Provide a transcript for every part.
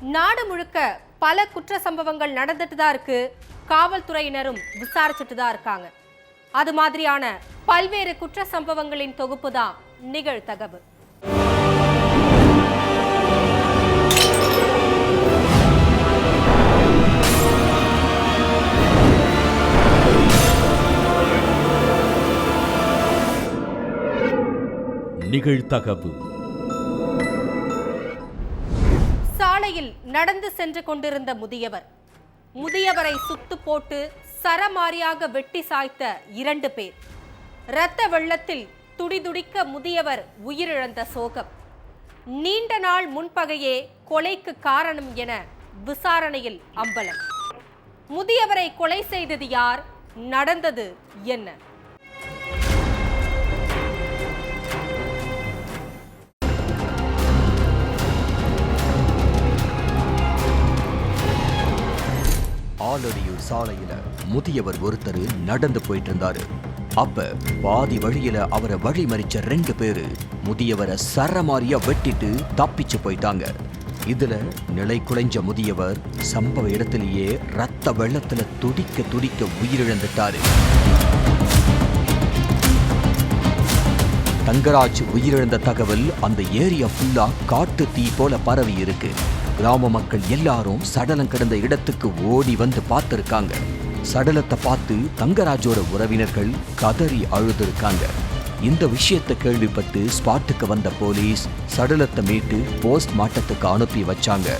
நாடு முழுக்க பல குற்ற சம்பவங்கள் நடந்துட்டு தான் இருக்கு. காவல்துறையினரும் விசாரிச்சுட்டு தான் இருக்காங்க. அது மாதிரியான பல்வேறு குற்ற சம்பவங்களின் தொகுப்பு தான் நிகழ்தகவு. நிகழ்தகவு. சாலையில் நடந்து சென்று கொண்டிருந்த முதியவரை சுத்து போட்டு சரமாரியாக வெட்டி சாய்த்த 2 பேர். இரத்த வெள்ளத்தில் துடிதுடிக்க முதியவர் உயிரிழந்த சோகம். நீண்ட நாள் முன்பகையே கொலைக்கு காரணம் என விசாரணையில் அம்பலம். முதியவரை கொலை செய்தது யார்? நடந்தது என்ன? ஆலடியூர் சாலையில முதியவர் ஒருத்தர் நடந்து போயிட்டு இருந்தாரு. அப்ப பாதி வழியில அவரை வழி மறிச்ச 2 பேரு முதியவரை சரமாரியா வெட்டிட்டு தப்பிச்சு போயிட்டாங்க. இதுல நிலை குலைஞ்ச முதியவர் சம்பவ இடத்திலேயே ரத்த வெள்ளத்துல துடிக்க துடிக்க உயிரிழந்துட்டாரு. தங்கராஜ் உயிரிழந்த தகவல் அந்த ஏரியா ஃபுல்லா காட்டு தீ போல பரவி இருக்கு. கிராம மக்கள் எல்லாரும் சடலம் கிடந்த இடத்துக்கு ஓடி வந்து பார்த்திருக்காங்க. சடலத்தை பார்த்து தங்கராஜோட உறவினர்கள் கதறி அழுதுருக்காங்க. இந்த விஷயத்தை கேள்விப்பட்டு ஸ்பாட்டுக்கு வந்த போலீஸ் சடலத்தை மீட்டு போஸ்ட்மார்ட்டத்துக்கு அனுப்பி வச்சாங்க.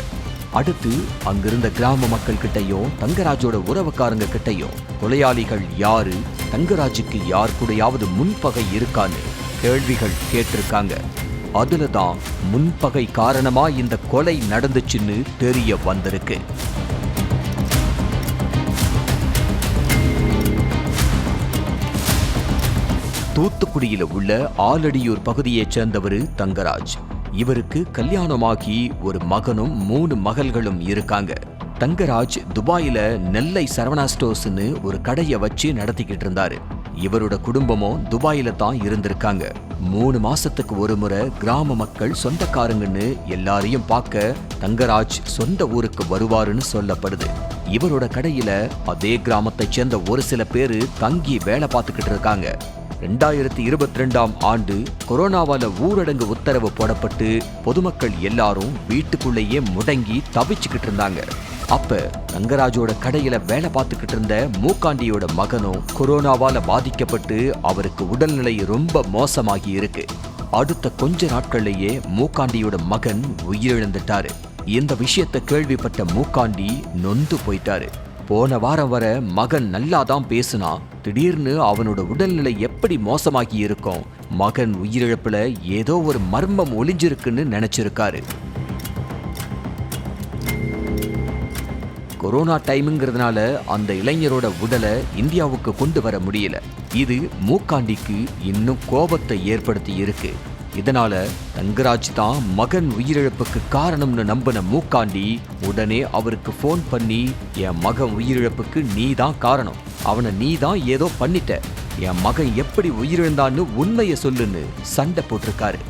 அடுத்து அங்கிருந்த கிராம மக்கள் கிட்டையும் தங்கராஜோட உறவுக்காரங்க கிட்டையும் கொலையாளிகள் யாரு, தங்கராஜுக்கு யார் கூடயாவது முன்பகை இருக்கான்னு கேள்விகள் கேட்டிருக்காங்க. அதுலதான் முன்பகை காரணமா இந்த கொலை நடந்துச்சுன்னு தெரிய வந்திருக்கு. தூத்துக்குடியில உள்ள ஆலடியூர் பகுதியைச் சேர்ந்தவர் தங்கராஜ். இவருக்கு கல்யாணமாகி ஒரு மகனும் 3 மகள்களும் இருக்காங்க. தங்கராஜ் துபாயில நெல்லை சரவணா ஸ்டோர்ஸ்னு ஒரு கடையை வச்சு நடத்திக்கிட்டு இருந்தாரு. இவரோட குடும்பமும் துபாயில தான் இருந்திருக்காங்க. 3 மாசத்துக்கு ஒரு முறை கிராம மக்கள் சொந்தக்காரங்கன்னு எல்லாரையும் பார்க்க தங்கராஜ் சொந்த ஊருக்கு வருவாருன்னு சொல்லப்படுது. இவரோட கடையில அதே கிராமத்தை சேர்ந்த ஒரு சில பேரு தங்கி வேலை பார்த்துக்கிட்டு இருக்காங்க. 2022ஆம் ஆண்டு கொரோனாவால ஊரடங்கு உத்தரவு போடப்பட்டு பொதுமக்கள் எல்லாரும் வீட்டுக்குள்ளேயே முடங்கி தவிச்சுக்கிட்டு இருந்தாங்க. அப்ப தங்கராஜோட கடையில வேலை பார்த்துக்கிட்டு இருந்த மூக்காண்டியோட மகனும் கொரோனாவால பாதிக்கப்பட்டு அவருக்கு உடல்நிலை ரொம்ப மோசமாகி இருக்கு. அடுத்த கொஞ்ச நாட்கள்லயே மூக்காண்டியோட மகன் உயிரிழந்துட்டாரு. இந்த விஷயத்தை கேள்விப்பட்ட மூக்காண்டி நொந்து போயிட்டாரு. போன வாரம் வர மகன் நல்லாதான் பேசுனா, திடீர்னு அவனோட உடல்நிலை எப்படி மோசமாகி இருக்கும், மகன் உயிரிழப்புல ஏதோ ஒரு மர்மம் ஒளிஞ்சிருக்குன்னு நினைச்சிருக்காரு. கொரோனா டைமுங்கிறதுனால அந்த இளைஞரோட உடலை இந்தியாவுக்கு கொண்டு வர முடியல. இது மூக்காண்டிக்கு இன்னும் கோபத்தை ஏற்படுத்தி இருக்கு. இதனால தங்கராஜ் தான் மகன் உயிரிழப்புக்கு காரணம்னு நம்பின மூக்காண்டி உடனே அவருக்கு போன் பண்ணி, என் மகன் உயிரிழப்புக்கு நீ தான் காரணம், அவனை நீ தான் ஏதோ பண்ணிட்ட, என் மகன் எப்படி உயிரிழந்தான்னு உண்மையை சொல்லுன்னு சண்டை போட்டிருக்காரு.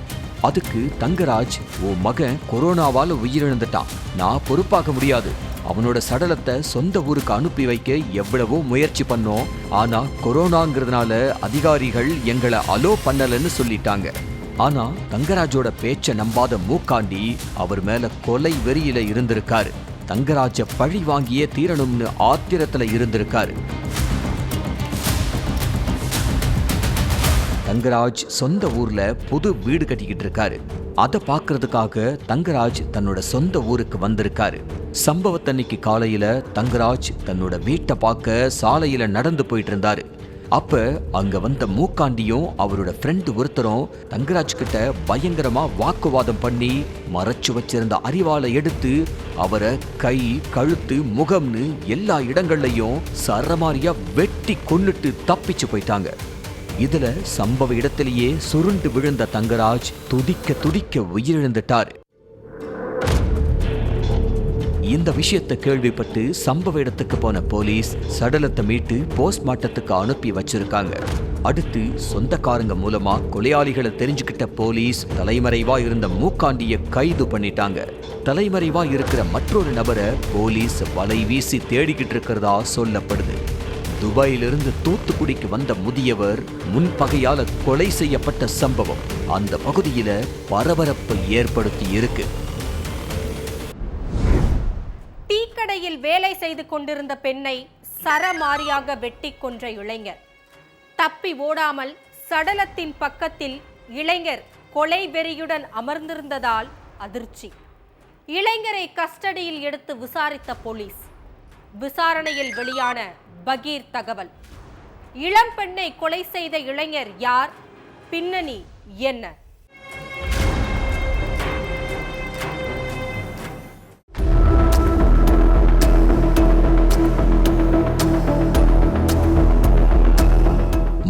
அதுக்கு தங்கராஜ், உன் மகன் கொரோனாவால உயிரிழந்துட்டான், நான் பொறுப்பாக முடியாது, அவனோட சடலத்தை சொந்த ஊருக்கு அனுப்பி வைக்க எவ்வளவோ முயற்சி பண்ணோம், ஆனா கொரோனாங்கிறதுனால அதிகாரிகள் எங்களை அலோ பண்ணலன்னு சொல்லிட்டாங்க. ஆனா தங்கராஜோட பேச்ச நம்பாத மூக்காண்டி அவர் மேல கொலை வெறியில இருந்திருக்காரு. தங்கராஜ பழி வாங்கியே தீரணும்னு ஆத்திரத்துல இருந்திருக்காரு. தங்கராஜ் சொந்த ஊர்ல புது வீடு கட்டிக்கிட்டு இருக்காரு. அதை பார்க்கறதுக்காக தங்கராஜ் தன்னோட சொந்த ஊருக்கு வந்திருக்காரு. சம்பவத்தன்னைக்கு காலையில தங்கராஜ் தன்னோட வீட்டை பார்க்க சாலையில நடந்து போயிட்டு இருந்தாரு. அப்ப அங்க வந்த மூக்காண்டியும் அவரோட ஃப்ரெண்டு ஒருத்தரும் தங்கராஜ் கிட்ட பயங்கரமா வாக்குவாதம் பண்ணி மறைச்சு வச்சிருந்த அரிவாளை எடுத்து அவரை கை, கழுத்து, முகம்னு எல்லா இடங்கள்லயும் சரமாரியா வெட்டி கொன்னுட்டு தப்பிச்சு போயிட்டாங்க. இதுல சம்பவ இடத்திலேயே சுருண்டு விழுந்த தங்கராஜ் துடிக்க துடிக்க உயிரிழந்துட்டாரு. இந்த விஷயத்தை கேள்விப்பட்டு சம்பவ இடத்துக்கு போன போலீஸ் சடலத்தை மீட்டு போஸ்ட்மார்ட்டத்துக்கு அனுப்பி வச்சிருக்காங்க. அடுத்து சொந்தக்காரங்க மூலமா கொலையாளிகளை தெரிஞ்சுக்கிட்ட போலீஸ் தலைமறைவா இருந்த மூக்காண்டிய கைது பண்ணிட்டாங்க. தலைமறைவா இருக்கிற மற்றொரு நபரை போலீஸ் வலை வீசி தேடிக்கிட்டு இருக்கிறதா சொல்லப்படுது. துபாயிலிருந்து தூத்துக்குடிக்கு வந்த முதியவர் முன்பகையால கொலை செய்யப்பட்ட சம்பவம் அந்த பகுதியில பரபரப்பை ஏற்படுத்தி இருக்கு. டீக்கடையில் வேலை செய்து கொண்டிருந்த பெண்ணை சரமாரியாக வெட்டி கொன்ற இளைஞர். தப்பி ஓடாமல் சடலத்தின் பக்கத்தில் இளைஞர் கொலை வெறியுடன் அமர்ந்திருந்ததால் அதிர்ச்சி. இளைஞரை கஸ்டடியில் எடுத்து விசாரித்த போலீஸ். விசாரணையில் வெளியான பகீர் தகவல். இளம் பெண்ணை கொலை செய்த இளைஞர் யார்? பின்னணி என்ன?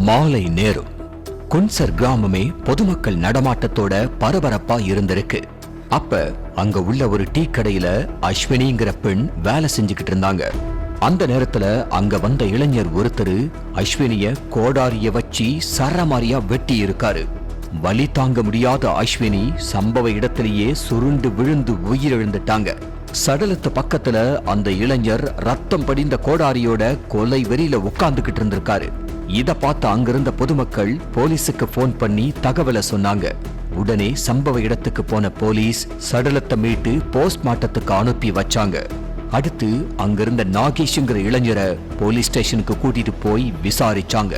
மாலை நேரம். குன்சர் கிராமமே பொதுமக்கள் நடமாட்டத்தோட பரபரப்பா இருந்திருக்கு. அப்ப அங்க உள்ள ஒரு டீ கடையில அஸ்வினிங்கிற பெண் வேலை செஞ்சுக்கிட்டு இருந்தாங்க. அந்த நேரத்துல அங்க வந்த இளைஞர் ஒருத்தர் அஸ்வினிய கோடாரிய வச்சு சரமாரியா வெட்டி இருக்காரு. வலி தாங்க முடியாத அஸ்வினி சம்பவ இடத்திலேயே சுருண்டு விழுந்து உயிரிழந்துட்டாங்க. சடலத்து பக்கத்துல அந்த இளைஞர் ரத்தம் படிந்த கோடாரியோட கொலை வெறியில உட்கார்ந்துகிட்டு இருந்திருக்காரு. இத பார்த்த அங்கிருந்த பொதுமக்கள் போலீஸுக்கு போன் பண்ணி தகவலை சொன்னாங்க. உடனே சம்பவ இடத்துக்கு போன போலீஸ் சடலத்தை மீட்டு போஸ்ட்மார்ட்டத்துக்கு அனுப்பி வச்சாங்க. அடுத்து அங்கிருந்த நாகேஷ்ங்கிற இளைஞரை போலீஸ் ஸ்டேஷனுக்கு கூட்டிட்டு போய் விசாரிச்சாங்க.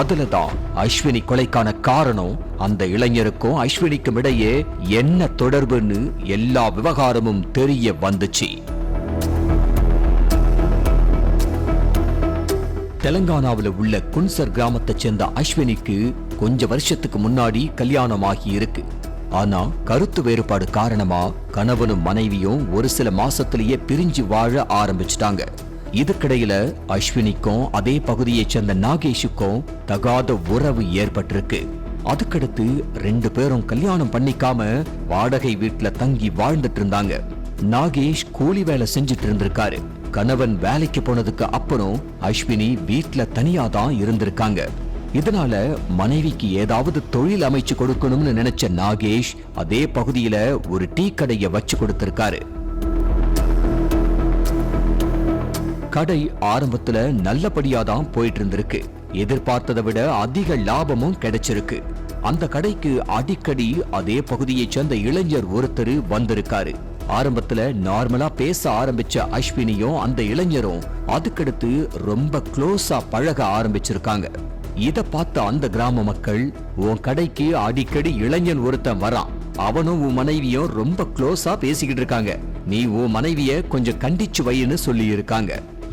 அதுலதான் அஸ்வினி கொலைக்கான காரணம், அந்த இளைஞருக்கும் அஸ்வினிக்கும் இடையே என்ன தொடர்புன்னு எல்லா விவகாரமும் தெரிய வந்துச்சு. தெலங்கானாவில் உள்ள குன்சர் கிராமத்தை சேர்ந்த அஸ்வினிக்கு கொஞ்ச வருஷத்துக்கு முன்னாடி கல்யாணம் ஆகி இருக்கு. ஆனா கருத்து வேறுபாடு காரணமா கணவனும் மனைவியும் ஒரு சில மாசத்திலேயே பிரிஞ்சு வாழ ஆரம்பிச்சிட்டாங்க. இதுக்கிடையில அஸ்வினிக்கும் அதே பகுதியை சேர்ந்த நாகேஷுக்கும் தகாத உறவு ஏற்பட்டிருக்கு. அதுக்கடுத்து 2 பேரும் கல்யாணம் பண்ணிக்காம வாடகை வீட்டுல தங்கி வாழ்ந்துட்டு இருந்தாங்க. நாகேஷ் கூலி வேலை செஞ்சுட்டு இருந்திருக்காரு. கணவன் வேலைக்கு போனதுக்கு அப்புறம் அஸ்வினி வீட்டுல தனியா தான் இருந்திருக்காங்க. இதனால மனைவிக்கு ஏதாவது தொழில் அமைச்சு கொடுக்கணும்னு நினைச்ச நாகேஷ் அதே பகுதியில ஒரு டீ கடையை வச்சு கொடுத்திருக்காரு. கடை ஆரம்பத்துல நல்லபடியா தான் போயிட்டு இருந்திருக்கு. எதிர்பார்த்ததை விட அதிக லாபமும் கிடைச்சிருக்கு. அந்த கடைக்கு அடிக்கடி அதே பகுதியை சேர்ந்த இளைஞர் ஒருத்தர் வந்திருக்காரு. ஆரம்பத்துல நார்மலா பேச ஆரம்பிச்ச அஸ்வினியும் அந்த இளைஞரும் அதுக்கடுத்து ரொம்ப க்ளோஸா பழக ஆரம்பிச்சிருக்காங்க. இத பார்த்த அந்த கிராம மக்கள், உன் கடைக்கு அடிக்கடி இளைஞன் ஒருத்தன் வரான், அவனும் உன் மனைவியும் ரொம்ப க்ளோஸா பேசிக்கிட்டு இருக்காங்க, நீ உன் மனைவிய கொஞ்சம் கண்டிச்சு வைன்னு சொல்லி இருக்காங்க.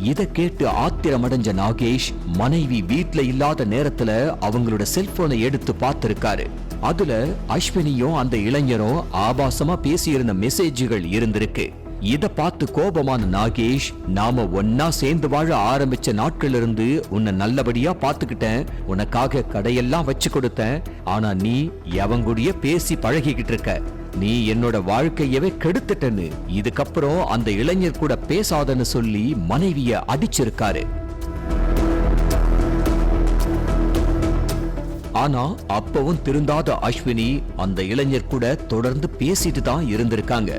இத கேட்டு ஆத்திரமடைஞ்ச நாகேஷ் மனைவி வீட்டுல இல்லாத நேரத்துல அவங்களோட செல்போனை எடுத்து பார்த்திருக்காரு. அதுல அஸ்வினியும் அந்த இளைஞரும் ஆபாசமா பேசியிருந்த மெசேஜ்கள் இருந்திருக்கு. இத பார்த்து கோபமான நாகேஷ், நாம ஒன்னா சேர்ந்து வாழ ஆரம்பிச்ச நாட்கள் இருந்து உன்னை நல்லபடியா பாத்துக்கிட்டேன், உனக்காக கடையெல்லாம் வச்சு கொடுத்தேன், ஆனா நீ எவங்கூடிய பேசி பழகிக்கிட்டு இருக்க, நீ என்னோட வாழ்க்கையவே கெடுத்துட்டன்னு இதுக்கப்புறம் அந்த இளைஞர் கூட பேசாதன்னு சொல்லி மனைவிய அடிச்சிருக்காரு. ஆனா அப்பவும் திருந்தாத அஸ்வினி அந்த இளைஞர் கூட தொடர்ந்து பேசிட்டு தான் இருந்திருக்காங்க.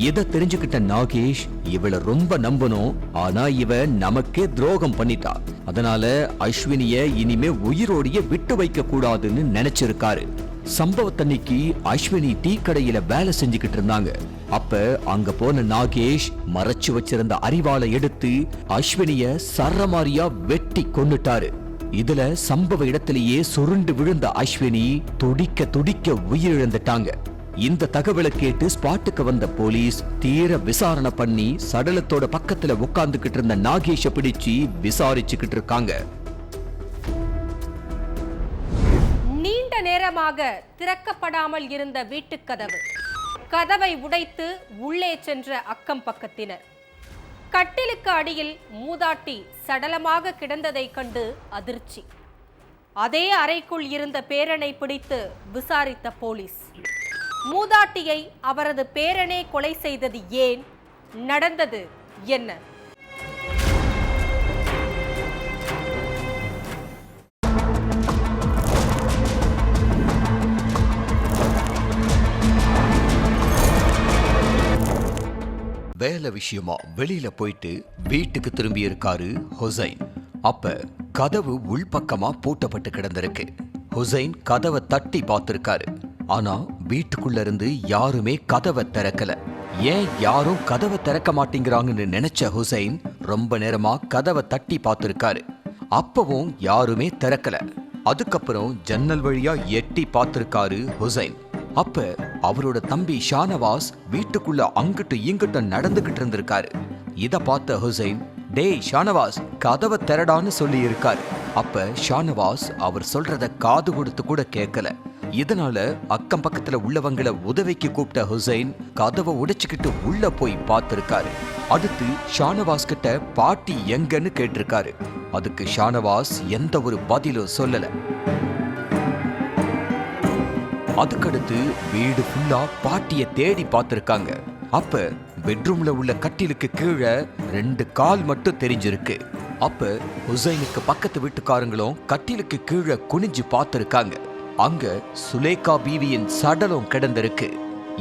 இத தெரிஞ்சுக்கிட்ட நாகேஷ், இவளை ரொம்ப நம்பணும், ஆனா இவ நமக்கே துரோகம் பண்ணிட்டா, அதனால அஸ்வினிய இனிமே உயிரோடைய விட்டு வைக்க கூடாதுன்னு நினைச்சிருக்காரு. சம்பவத்தன்னைக்கு அஸ்வினி டீ கடையில வேலை செஞ்சுக்கிட்டு இருந்தாங்க. அப்ப அங்க போன நாகேஷ் மறைச்சு வச்சிருந்த அரிவாளை எடுத்து அஸ்வினிய சரமாரியா வெட்டி கொன்னுட்டாரு. இதுல சம்பவ இடத்திலேயே சுருண்டு விழுந்த அஸ்வினி துடிக்க துடிக்க உயிரிழந்துட்டாங்க. இந்த தகவலை கேட்டு ஸ்பாட்டுக்கு வந்த போலீஸ் தீர விசாரணை பண்ணி சடலத்தோட பக்கத்துல உட்கார்ந்துகிட்டு இருந்த நாகேஷ பிடிச்சு விசாரிச்சுக்கிட்டு இருக்காங்க. நீண்ட நேரமாக திறக்கப்படாமல் இருந்த வீட்டுக்கதவு, கதவை உடைத்து உள்ளே சென்ற அக்கம் பக்கத்தினர். கட்டிலுக்கு அடியில் மூதாட்டி சடலமாக கிடந்ததை கண்டு அதிர்ச்சி. அதே அறைக்குள் இருந்த பேரனை பிடித்து விசாரித்த போலீஸ். மூதாட்டியை அவரது பேரனே கொலை செய்தது ஏன்? நடந்தது என்ன? வேலை விஷயமா வெளியில போயிட்டு வீட்டுக்கு திரும்பி இருக்காரு ஹுசைன். அப்ப கதவு உள்பக்கமா பூட்டப்பட்டு கிடந்திருக்கு. ஹுசைன் கதவை தட்டி பார்த்திருக்காரு. ஆனா வீட்டுக்குள்ள இருந்து யாருமே கதவை திறக்கல. ஏன் யாரும் கதவை திறக்க மாட்டேங்கிறாங்கன்னு நினைச்ச ஹுசைன் ரொம்ப நேரமா கதவை தட்டி பார்த்திருக்காரு. அப்பவும் யாருமே திறக்கல. அதுக்கப்புறம் ஜன்னல் வழியா எட்டி பார்த்திருக்காரு ஹுசைன். அப்ப அவரோட தம்பி ஷானவாஸ் வீட்டுக்குள்ள அங்கிட்டு இங்கிட்ட நடந்துகிட்டு இருந்திருக்காரு. இத பார்த்த ஹுசைன், டேய் ஷானவாஸ், கதவை திறடான்னு சொல்லி இருக்காரு. அப்ப ஷானவாஸ் அவர் சொல்றத காது கொடுத்து கூட கேட்கல. இதனால அக்கம் பக்கத்துல உள்ளவங்களை உதவிக்கு கூப்பிட்ட ஹுசைன் கதவை உடைச்சுக்கிட்டு உள்ள போய் பார்த்திருக்காரு. அடுத்து ஷானவாஸ் கிட்ட பாட்டி எங்கன்னு கேட்டிருக்காரு. அதுக்கு ஷானவாஸ் எந்த ஒரு பதிலும் சொல்லல. அதுக்கடுத்து வீடு ஃபுல்லா பாட்டிய தேடி பார்த்திருக்காங்க. அப்ப பெட்ரூம்ல உள்ள கட்டிலுக்கு கீழே 2 கால் மட்டும் தெரிஞ்சிருக்கு. அப்ப ஹுசைனுக்கு பக்கத்து வீட்டுக்காரங்களும் கட்டிலுக்கு கீழே குனிஞ்சு பார்த்திருக்காங்க. அங்க சுலேகா பீவியின் சடலம் கிடந்திருக்கு.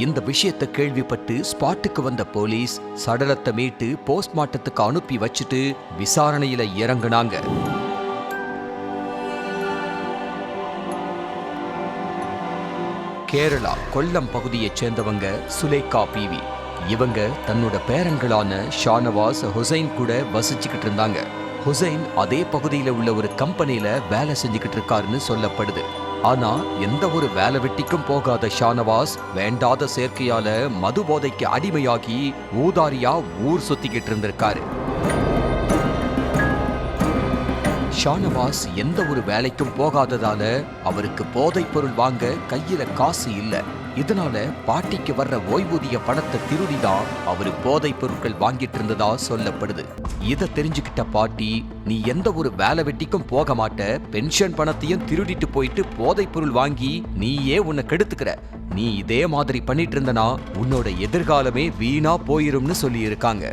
இந்த விஷயத்தை கேள்விப்பட்டு ஸ்பாட்டுக்கு வந்த போலீஸ் சடலத்தை மீட்டு போஸ்ட்மார்ட்டத்துக்கு அனுப்பி வச்சுட்டு விசாரணையில இறங்குனாங்க. கேரளா கொல்லம் பகுதியைச் சேர்ந்தவங்க சுலேகா பீவி. இவங்க தன்னோட பேரன்களான ஷானவாஸ், ஹுசைன் கூட வசிச்சுக்கிட்டு இருந்தாங்க. ஹுசைன் அதே பகுதியில உள்ள ஒரு கம்பெனியில வேலை செஞ்சுக்கிட்டு இருக்காருன்னு சொல்லப்படுது. ஆனா எந்த ஒரு வேலை வெட்டிக்கும் போகாத ஷானவாஸ் வேண்டாத சேர்க்கையால மது போதைக்கு அடிமையாகி ஊதாரியா ஊர் சுத்திக்கிட்டு இருந்திருக்காரு. ஷானவாஸ் எந்த ஒரு வேலைக்கும் போகாததால அவருக்கு போதைப் பொருள் வாங்க கையில காசு இல்ல. இதனால பாட்டிக்கு வர்ற ஓய்வூதிய பணத்தை திருடிதான் அவரு போதைப் பொருட்கள் வாங்கிட்டு இருந்ததா சொல்லப்படுது. இதை தெரிஞ்சுக்கிட்ட பாட்டி, நீ எந்த ஒரு வேலை வெட்டிக்கும் போக மாட்ட, பென்ஷன் பணத்தையும் திருடிட்டு போயிட்டு போதைப் பொருள் வாங்கி நீயே உன்னை கெடுத்துக்கிற, நீ இதே மாதிரி பண்ணிட்டு இருந்தனா உன்னோட எதிர்காலமே வீணா போயிரும்னு சொல்லி இருக்காங்க.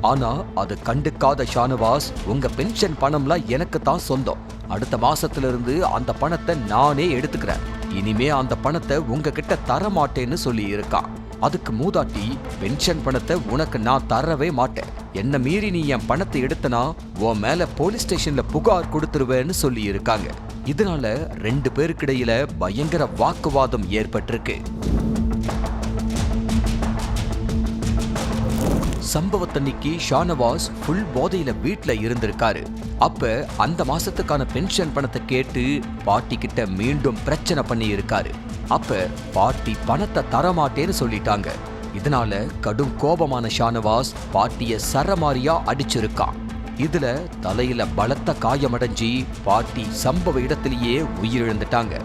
ஆனா அது கண்டுக்காத ஷானவாஸ், உங்க பென்ஷன் பணம்லாம் எனக்கு தான் சொந்தம், அடுத்த மாசத்துல இருந்து அந்த பணத்தை நானே எடுத்துக்கிறேன், இனிமே அந்த பணத்தை உங்ககிட்ட தர மாட்டேன்னு சொல்லி இருக்கான். அதுக்கு மூதாட்டி, பென்ஷன் பணத்தை உனக்கு நான் தரவே மாட்டேன், என்ன மீறி நீ என் பணத்தை எடுத்தனா உன் மேல போலீஸ் ஸ்டேஷன்ல புகார் கொடுத்துருவேன்னு சொல்லி இருக்காங்க. இதனால 2 பேருக்கிடையில பயங்கர வாக்குவாதம் ஏற்பட்டிருக்கு. சம்பவத்தன்னைக்கு ஷானவாஸ் ஃபுல் போதையில வீட்ல இருந்திருக்காரு. அப்ப அந்த மாசத்துக்கான பென்ஷன் பணத்தை கேட்டு பாட்டி கிட்ட மீண்டும் பிரச்சனை பண்ணி இருக்காரு. அப்ப பாட்டி பணத்தை தரமாட்டேன்னு சொல்லிட்டாங்க. இதனால கடும் கோபமான ஷானவாஸ் பாட்டிய சரமாரியா அடிச்சிருக்கான். இதுல தலையில பலத்த காயமடைஞ்சி பாட்டி சம்பவ இடத்திலேயே உயிரிழந்துட்டாங்க.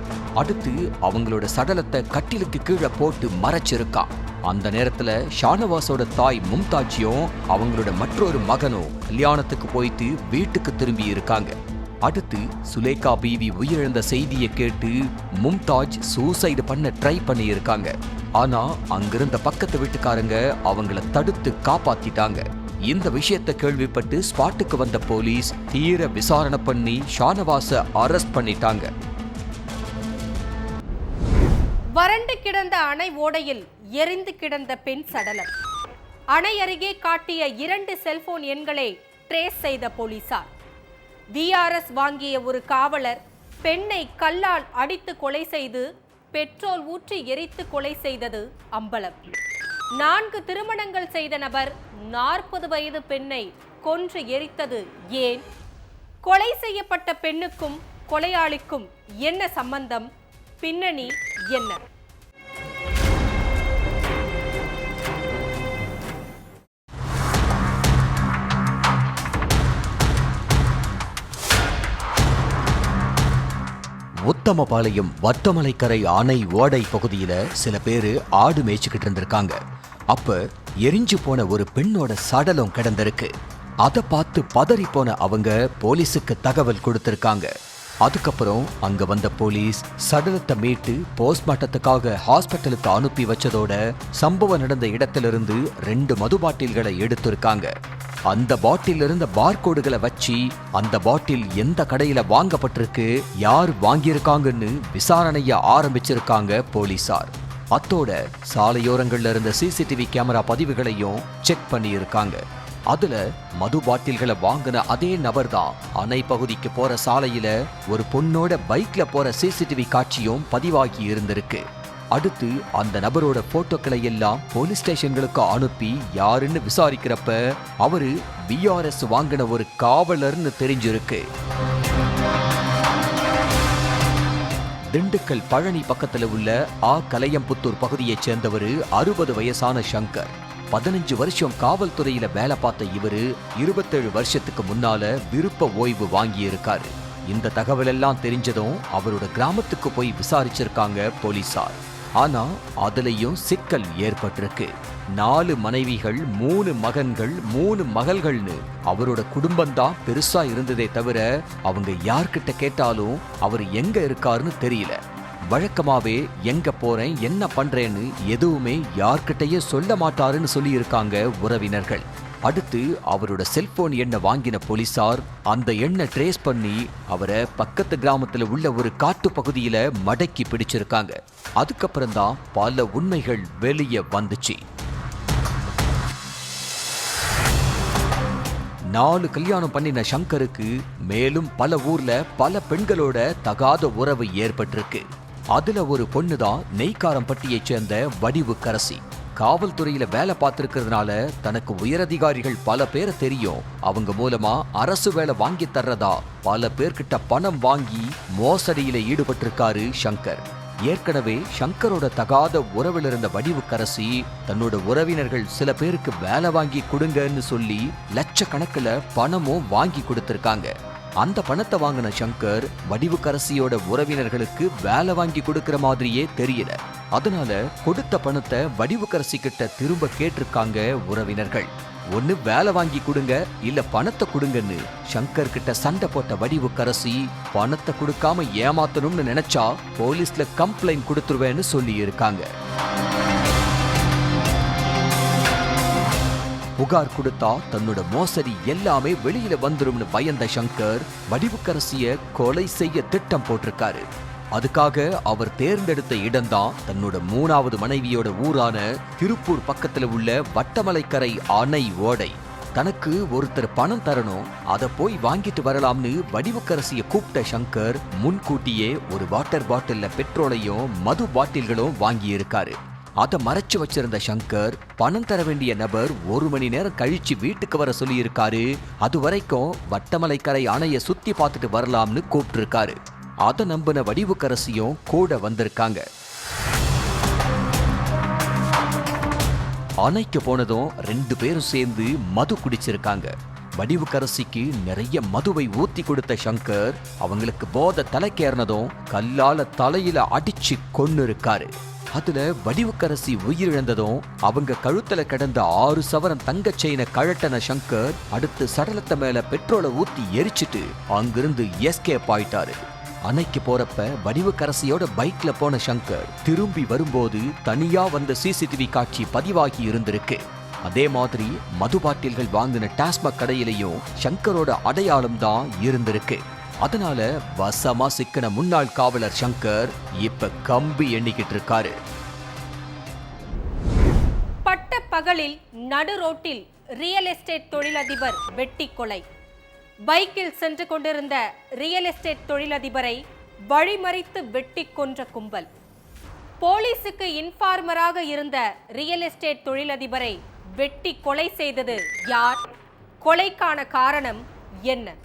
அடுத்து அவங்களோட சடலத்தை கட்டிலுக்கு கீழே போட்டு மறைச்சிருக்கான். அந்த நேரத்துல ஷானவாஸோட தாய் மும்தாஜியும் அவங்களோட மற்றொரு மகனும் கல்யாணத்துக்கு போயிட்டு வீட்டுக்கு திரும்பி இருக்காங்க. அடுத்து சுலேகா பீவி உயிரிழந்த செய்தியை கேட்டு மும்தாஜ் சூசைடு பண்ண ட்ரை பண்ணி இருக்காங்க. ஆனா அங்கிருந்த பக்கத்து வீட்டுக்காரங்க அவங்கள தடுத்து காப்பாத்திட்டாங்க. இந்த விஷயத்தை கேள்விப்பட்டு ஸ்பாட்டுக்கு வந்த போலீஸ் தீர விசாரணை பண்ணி ஷானவாஸை அரெஸ்ட் பண்ணிட்டாங்க. வறண்டு கிடந்த அணை ஓடையில் எரிந்து கிடந்த பெண் சடலம். அணை அருகே காட்டிய 2 செல்போன் எண்களை ட்ரேஸ் செய்த போலீசார். VRS வாங்கிய ஒரு காவலர் பெண்ணை கல்லால் அடித்து கொலை செய்து பெட்ரோல் ஊற்றி எரித்து கொலை செய்தது அம்பலம். 4 திருமணங்கள் செய்த நபர் 40 வயது பெண்ணை கொன்று எரித்தது ஏன்? கொலை செய்யப்பட்ட பெண்ணுக்கும் கொலையாளிக்கும் என்ன சம்பந்தம்? பின்னணி என்ன? உத்தமபாளையம் வட்டமலைக்கரை அணை ஓடை பகுதியில சில பேரு ஆடு மேய்ச்சிக்கிட்டு இருந்திருக்காங்க. அப்ப எரிஞ்சு போன ஒரு பெண்ணோட சடலம் கிடந்திருக்கு. அதை பார்த்து பதறி போன அவங்க போலீஸுக்கு தகவல் கொடுத்திருக்காங்க. அதுக்கப்புறம் அங்க வந்த போலீஸ் சடலத்தை மீட்டு போஸ்ட்மார்ட்டத்துக்காக ஹாஸ்பிட்டலுக்கு அனுப்பி வச்சதோட சம்பவம் நடந்த இடத்திலிருந்து 2 மது பாட்டில்களை எடுத்திருக்காங்க. அந்த பாட்டில் இருந்த பார்கோடுகளை வச்சு அந்த பாட்டில் எந்த கடையில வாங்கப்பட்டிருக்கு, யார் வாங்கியிருக்காங்கன்னு விசாரணைய ஆரம்பிச்சிருக்காங்க போலீசார். அத்தோட சாலையோரங்கள்ல இருந்த சிசிடிவி கேமரா பதிவுகளையும் செக் பண்ணி இருக்காங்க. அதுல மது பாட்டில்களை வாங்கின அதே நபர் தான் அணை பகுதிக்கு போற சாலையில ஒரு பொண்ணோட பைக்ல போற சிசிடிவி காட்சியும் பதிவாகி இருந்திருக்கு. அடுத்து அந்த நபரோட போட்டோக்களை எல்லாம் போலீஸ் ஸ்டேஷன்களுக்கு அனுப்பி யாருன்னு விசாரிக்கிறப்ப அவரு VRS வாங்கின ஒரு காவலர்னு தெரிஞ்சிருக்கு. திண்டுக்கல் பழனி பக்கத்துல உள்ள கலையம்புத்தூர் பகுதியைச் சேர்ந்தவர் 60 வயசான சங்கர். 15 வருஷம் காவல்துறையில வேலை பார்த்த இவரு 27 வருஷத்துக்கு முன்னால விருப்ப ஓய்வு வாங்கி இருக்காரு. இந்த தகவல் எல்லாம் தெரிஞ்சதும் அவரோட கிராமத்துக்கு போய் விசாரிச்சிருக்காங்க போலீசார். ஆனா அதுலயும் சிக்கல் ஏற்பட்டிருக்கு. 4 மனைவிகள், 3 மகன்கள், 3 மகள்கள்னு அவரோட குடும்பம் தான் பெருசா இருந்ததே தவிர அவங்க யார்கிட்ட கேட்டாலும் அவர் எங்க இருக்காருன்னு தெரியல. வழக்கமாவே எங்க போறேன், என்ன பண்றேன்னு எதுவுமே யார்கிட்டயே சொல்ல மாட்டாருன்னு சொல்லி இருக்காங்க உறவினர்கள். அடுத்து அவரோட செல்போன் எண்ணை வாங்கின போலீசார் அந்த எண்ணை ட்ரேஸ் பண்ணி அவரை பக்கத்து கிராமத்துல உள்ள ஒரு காட்டு பகுதியில மடக்கி பிடிச்சிருக்காங்க. அதுக்கப்புறம் தான் பல உண்மைகள் வெளியே வந்துச்சு. 4 கல்யாணம் பண்ணின சங்கருக்கு மேலும் பல ஊர்ல பல பெண்களோட தகாத உறவு ஏற்பட்டிருக்கு. அதுல ஒரு பொண்ணுதான் நெய்க்காரம்பட்டியைச் சேர்ந்த வடிவுக்கரசி. காவல்துறையில வேலை பார்த்திருக்கிறதுனால தனக்கு உயரதிகாரிகள் பல பேரை தெரியும். அவங்க மூலமா அரசு வேலை வாங்கி தர்றதா பல பேர்கிட்ட பணம் வாங்கி மோசடியில ஈடுபட்டிருக்காரு சங்கர். ஏற்கனவே சங்கரோட தகாத உறவில் இருந்த வடிவுக்கரசி தன்னோட உறவினர்கள் சில பேருக்கு வேலை வாங்கி கொடுங்கன்னு சொல்லி லட்சக்கணக்கில் பணமும் வாங்கி கொடுத்திருக்காங்க. அந்த பணத்தை வாங்கின சங்கர் வடிவுக்கரசியோட உறவினர்களுக்கு வேலை வாங்கி கொடுக்கிற மாதிரியே தெரியல. அதனால கொடுத்த பணத்தை வடிவுக்கரசி கிட்ட திரும்ப கேட்டிருக்காங்க உறவினர்கள். ஒன்னு வேலை வாங்கி கொடுங்க, இல்ல பணத்தை கொடுங்கன்னு சங்கர் கிட்ட சண்டை போட்ட வடிவுக்கரசி பணத்தை கொடுக்காம ஏமாத்தணும்னு நினைச்சா போலீஸ்ல கம்ப்ளைண்ட் கொடுத்துருவேன்னு சொல்லி இருக்காங்க. புகார் கொடுத்தா தன்னோட மோசடி எல்லாமே வெளியில வந்துரும்னு பயந்த சங்கர் வடிவுக்கரசிய கொலை செய்ய திட்டம் போட்டிருக்காரு. அதுக்காக அவர் தேர்ந்தெடுத்த இடம்தான் தன்னோட 3வது மனைவியோட ஊரான திருப்பூர் பக்கத்துல உள்ள வட்டமலைக்கரை அணை ஓடை. தனக்கு ஒருத்தர் பணம் தரணும், அதை போய் வாங்கிட்டு வரலாம்னு வடிவுக்கரசிய கூப்பிட்ட சங்கர் முன்கூட்டியே ஒரு வாட்டர் பாட்டில்ல பெட்ரோலையும் மது பாட்டில்களும் வாங்கி இருக்காரு. அதை மறைச்சு வச்சிருந்த சங்கர் பணம் தர வேண்டிய நபர் 1 மணி நேரம் கழிச்சு வீட்டுக்கு வர சொல்லி இருக்காரு. அது வரைக்கும் வட்டமலைக்கரை அணைய சுத்தி பார்த்துட்டு வரலாம்னு கூப்பிட்டு இருக்காரு. அதை நம்பின வடிவுக்கரசியும் கூட வந்திருக்காங்க. அணைக்கு போனதும் 2 பேரும் சேர்ந்து மது குடிச்சிருக்காங்க. வடிவுக்கரசிக்கு நிறைய மதுவை ஊத்தி கொடுத்த சங்கர் அவங்களுக்கு போதை தலைக்கேறினதும் கல்லால தலையில அடிச்சு கொன்னு இருக்காரு. அதுல வடிவுக்கரசி உயிரிழந்ததும் அவங்க கழுத்துல கிடந்த 6 சவரன் தங்க செயினை கழட்டன சங்கர் அடுத்து சடலத்தை மேல பெட்ரோலை ஊத்தி எரிச்சிட்டு அங்கிருந்து எஸ்கேப் ஆயிட்டாரு. அணைக்கு போறப்ப வடிவுக்கரசியோட பைக்ல போன சங்கர் திரும்பி வரும்போது தனியா வந்த சிசிடிவி காட்சி பதிவாகி இருந்திருக்கு. அதே மாதிரி மது பாட்டில்கள் வாங்கின டாஸ்மாக் கடையிலையும் சங்கரோட அடையாளம் தான் இருந்திருக்கு. அதனால வசமா சிக்கன முன்னாள் காவலர் சங்கர் இப்ப கம்பி எண்ணிக்கிட்டு இருக்காரு. பட்ட பகலில் நடு ரோட்டில் ரியல் எஸ்டேட் தொழிலதிபர் வெட்டி கொலை. பைக்கில் சென்று கொண்டிருந்த ரியல் எஸ்டேட் தொழிலதிபரை வழிமறித்து வெட்டி கொன்ற கும்பல். போலீசுக்கு இன்ஃபார்மராக இருந்த ரியல் எஸ்டேட் தொழிலதிபரை வெட்டி கொலை செய்தது யார்? கொலைக்கான காரணம் என்ன?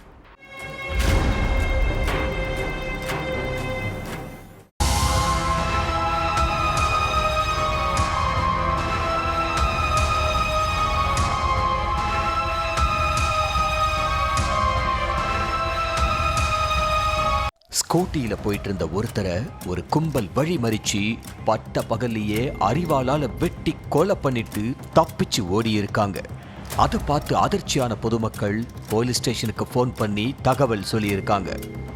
ஸ்கூட்டியில போயிட்டு இருந்த ஒருத்தரை ஒரு கும்பல் வழிமறிச்சு பட்ட பகல்லையே அறிவாளால வெட்டி கொலை பண்ணிட்டு தப்பிச்சு ஓடி இருக்காங்க. அதை பார்த்து அதிர்ச்சியான பொதுமக்கள் போலீஸ் ஸ்டேஷனுக்கு போன் பண்ணி தகவல் சொல்லியிருக்காங்க.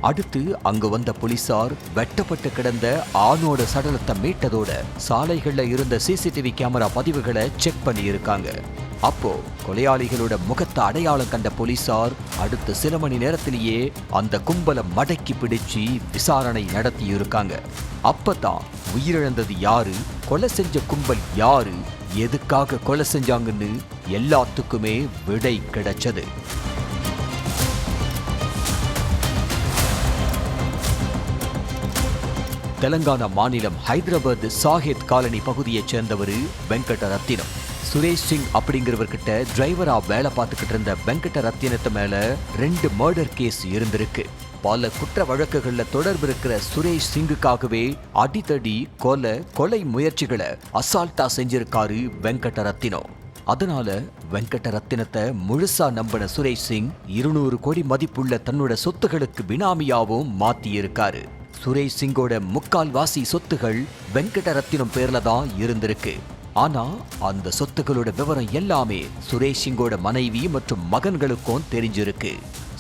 அடுத்து அங்கு வந்த போலீசார் வெட்டப்பட்டு கிடந்த ஆணோட சடலத்தை மீட்டதோட சாலைகள்ல இருந்த சிசிடிவி கேமரா பதிவுகளை செக் பண்ணி இருக்காங்க. அப்போ கொலையாளிகளோட முகத்தை அடையாளம் கண்ட போலீசார் அடுத்த சில மணி நேரத்திலேயே அந்த கும்பலை மடக்கி பிடிச்சு விசாரணை நடத்தி இருக்காங்க. அப்பதான் உயிரிழந்தது யாரு, கொலை செஞ்ச கும்பல் யாரு, எதுக்காக கொலை செஞ்சாங்கன்னு எல்லாத்துக்குமே விடை கிடைச்சது. தெலங்கானா மாநிலம் ஹைதராபாத் சாஹித் காலனி பகுதியைச் சேர்ந்தவர் வெங்கடரத்தினம். சுரேஷ் சிங் அப்படிங்கிறவர்கிட்ட டிரைவரா வேலை பார்த்துக்கிட்டு இருந்த வெங்கடரத்தினத்து மேல 2 மர்டர் கேஸ் இருந்திருக்கு. பல குற்ற வழக்குகள்ல தொடர்பு இருக்கிற சுரேஷ் சிங்குக்காகவே அடித்தடி கொலை முயற்சிகளை அசால்ட்டா செஞ்சிருக்காரு வெங்கடரத்தினம். அதனால வெங்கடரத்தினத்தை முழுசா நம்பின சுரேஷ் சிங் 200 கோடி மதிப்புள்ள தன்னோட சொத்துகளுக்கு பினாமியாவும் மாத்தி இருக்காரு. சுரேஷ் சிங்கோட 3/4 சொத்துகள் வெங்கடரத்தினம் பேர்ல தான் இருந்திருக்கு. ஆனா அந்த சொத்துக்களோட விவரம் எல்லாமே சுரேஷ் சிங்கோட மனைவி மற்றும் மகன்களுக்கும் தெரிஞ்சிருக்கு.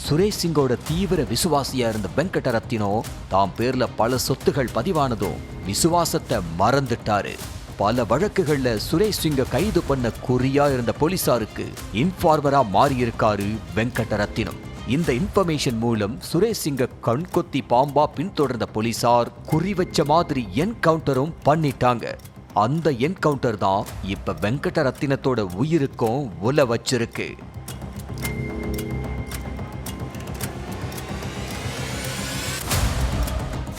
சுரேஷ் சிங்கோட தீவிர விசுவாசியா இருந்த வெங்கடரத்தினம் தாம் பேர்ல பல சொத்துகள் பதிவானதும் விசுவாசத்தை மறந்துட்டாரு. பல வழக்குகள்ல சுரேஷ் சிங்க கைது பண்ண குறியா இருந்த போலீசாருக்கு இன்ஃபார்மரா மாறியிருக்காரு வெங்கடரத்தினம். இந்த இன்ஃபர்மேஷன் மூலம் சுரேஷ் சிங்க கண்கொத்தி பாம்பா பின்தொடர்ந்த போலீசார் குறி வச்ச மாதிரி என்கவுண்டரும் பண்ணிட்டாங்க. அந்த என்கவுண்டர் தான் இப்ப வெங்கடரத்தினத்தோட உயிருக்கும் உல வச்சிருக்கு.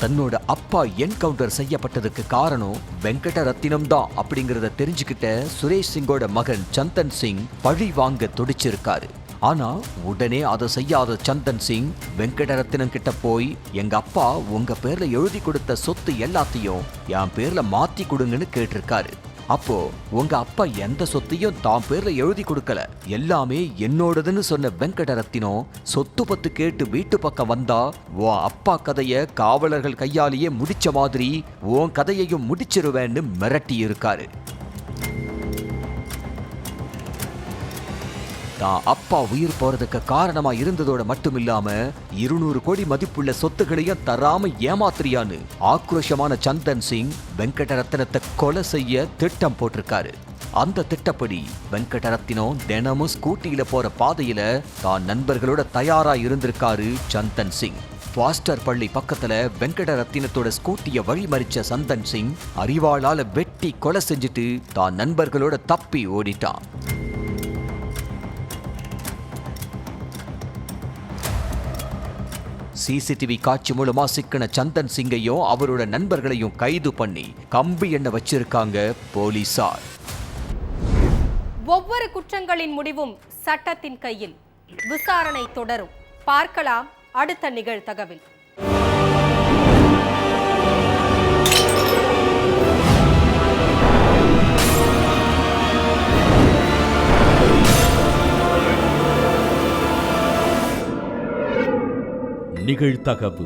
தன்னோட அப்பா என்கவுண்டர் செய்யப்பட்டதுக்கு காரணம் வெங்கடரத்தினம் தான் அப்படிங்கறத தெரிஞ்சுக்கிட்ட சுரேஷ் சிங்கோட மகன் சந்தன் சிங் பழி வாங்க துடிச்சிருக்காரு. ஆனா உடனே அதை செய்யாத சந்தன் சிங் வெங்கடரத்தினம் கிட்ட போய், எங்க அப்பா உங்க பேர்ல எழுதி கொடுத்த சொத்து எல்லாத்தையும் என் பேர்ல மாத்தி கொடுங்கன்னு கேட்டிருக்காரு. அப்போ உங்க அப்பா எந்த சொத்தையும் தாம் பேர்ல எழுதி கொடுக்கல, எல்லாமே என்னோடதுன்னு சொன்ன வெங்கடரத்தினம் சொத்து பத்து கேட்டு வீட்டு பக்கம் வந்தா உன் அப்பா கதைய காவலர்கள் கையாலேயே முடிச்ச மாதிரி உன் கதையையும் முடிச்சிருவேன்னு மிரட்டி இருக்காரு. தான் அப்பா உயிர் போறதுக்கு காரணமா இருந்ததோட மட்டும் இல்லாம 200 கோடி மதிப்புள்ள சொத்துகளையும் தராம ஏமாத்திரியான்னு ஆக்ரோஷமான சந்தன் சிங் வெங்கடரத்தினத்தை கொலை செய்ய திட்டம் போட்டிருக்காரு. அந்த திட்டப்படி வெங்கடரத்தினம் தினமும் ஸ்கூட்டியில போற பாதையில தான் நண்பர்களோட தயாரா இருந்திருக்காரு சந்தன் சிங். பாஸ்டர் பள்ளி பக்கத்துல வெங்கடரத்தினத்தோட ஸ்கூட்டிய வழிமறிச்ச சந்தன் சிங் அறிவாளால வெட்டி கொலை செஞ்சுட்டு தான் நண்பர்களோட தப்பி ஓடிட்டான். சிசிடிவி காட்சி மூலமா சிக்கின சந்தன் சிங்கையும் அவரோட நண்பர்களையும் கைது பண்ணி கம்பி எண்ண வச்சிருக்காங்க போலீசார். ஒவ்வொரு குற்றங்களின் முடிவும் சட்டத்தின் கையில். விசாரணை தொடரும். பார்க்கலாம் அடுத்த நிகழ்தகவில். நிகழ்தகவு.